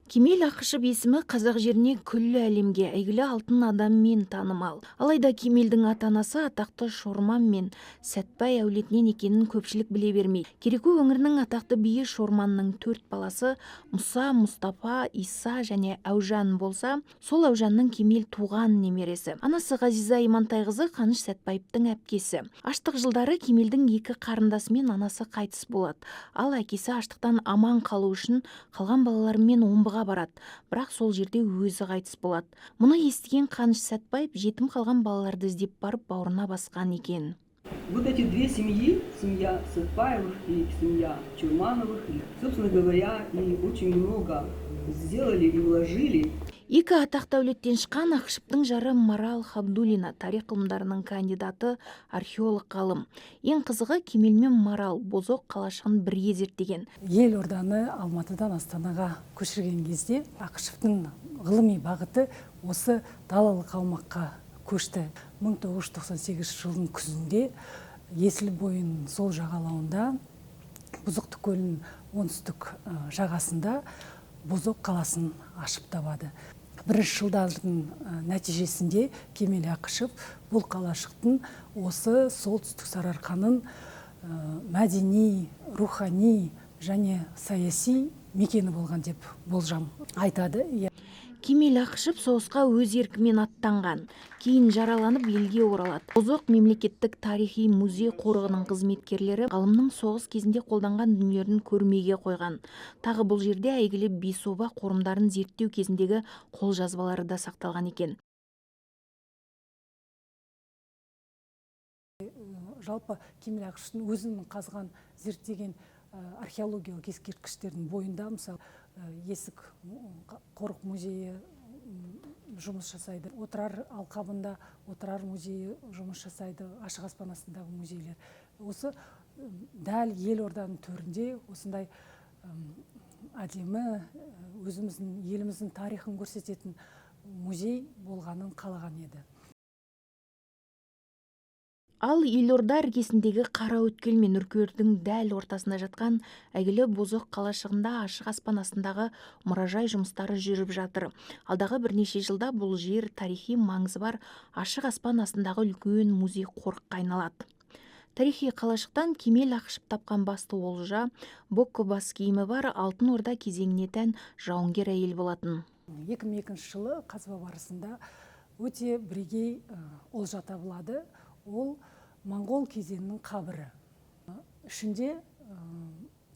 Кемел Ақышев есімі қазақ жеріне күллі әлемге әйгілі алтын адаммен танымал. Алайда Кемелдің ата-анасы атақты Шорман мен Сәтбай әулетінен екенін көпшілік біле бермейді. Кереку өңірінің атақты биі Шорманның 4 баласы Мұса, Мұстапа, Иса және Әужан болса, сол Әужанның Кемел туған немересі. Анасы Ғазиза Имантайқызы Қаныш Сәтбаевтың әпкесі. Аштық жылдары Кемелдің 2 қарындасы мен анасы қайтыс болады. Ал әкесі аштықтан аман қалу үшін қалған балаларымен омбыға барады, бірақ сол жерде өзі қайтыс болады. Мұны естіген Қаныш Сәтбаев жетім қалған балаларды іздеп барып бауырына басқан екен. Вот эти две семьи, семья Сатпаевых и семья Чурмановых, собственно говоря, и очень много сделали и вложили. Екі атақты әулеттен шыққан Ақышевтың жары Марал Хабдулина, тарих ғылымдарының кандидаты, археолог ғалым. Ең қызығы, Кемел мен Марал Бозоқ қалашығын бірге зерттеген. Елорданы Алматыдан Астанаға көшірген кезде Ақышевтың ғылыми бағыты осы далалық аумаққа көшті. 1998 жылдың күзінде Есіл бойының сол жағалауында, Бұзықты көлінің оңтүстік жағасында Бозоқ қаласын ашып табады. Бірінші жылдардың нәтижесінде Кемел Ақышев бұл қалашықтың осы солтүстік Сарыарқаның мәдени, рухани және саяси мекені болған деп болжам айтады. Кемел Ақышев соғысқа өз еркімен аттанған, кейін жараланып елге оралады. Бозоқ мемлекеттік тарихи музей қорығының қызметкерлері ғалымның соғыс кезінде қолданған дүниелерін көрмеге қойған. Тағы бұл жерде әйгілі бесоба қорымдарын зерттеу кезіндегі қолжазбалары да сақталған екен. Жалпы Кемел Ақышевтың өзінің қазған зерттеген археологиялық ескерткіштердің бойында, мысалы, Есік қорық музейі жұмыс жасайды. Отырар алқабында Отырар музейі жұмыс жасайды, Ашық аспан астындағы музейлер. Осы дәл Елорданың төрінде осындай әдемі өзіміздің еліміздің тарихын көрсететін музей болғанын қалаған еді. Ал Елорда іргесіндегі Қараөткел мен Үркердің дәл ортасында жатқан әйгілі Бозоқ қалашығында ашық аспан астындағы мұражай жұмыстары жүріп жатыр. Алдағы бірнеше жылда бұл жер тарихи маңызы бар ашық аспан астындағы үлкен музей қорыққа айналады. Тарихи қалашықтан Кемел Ақышев тапқан басты олжа бокко бас киімі бар Алтын Орда кезеңіне тән жауынгер әйел болатын. 2002 жылы қазба барысында өте бірегей олжа табылады. Ол моңғол кезеңінің қабірі. Ішінде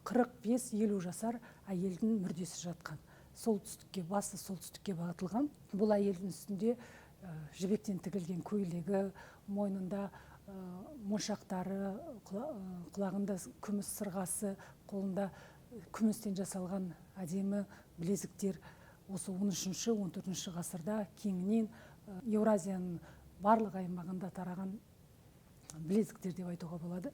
45-50 жасар әйелдің мүрдесі жатқан. Басы солтүстікке бағытылған. Бұл әйелдің үстінде жібектен тігілген көйлегі, мойнында моншақтары, құлағында күміс сырғасы, қолында күмістен жасалған әдемі білезіктер. Осы 13-14 ғасырда кеңінен Еуразияның барлық аймағында тараған білезіктер деп айтуға болады.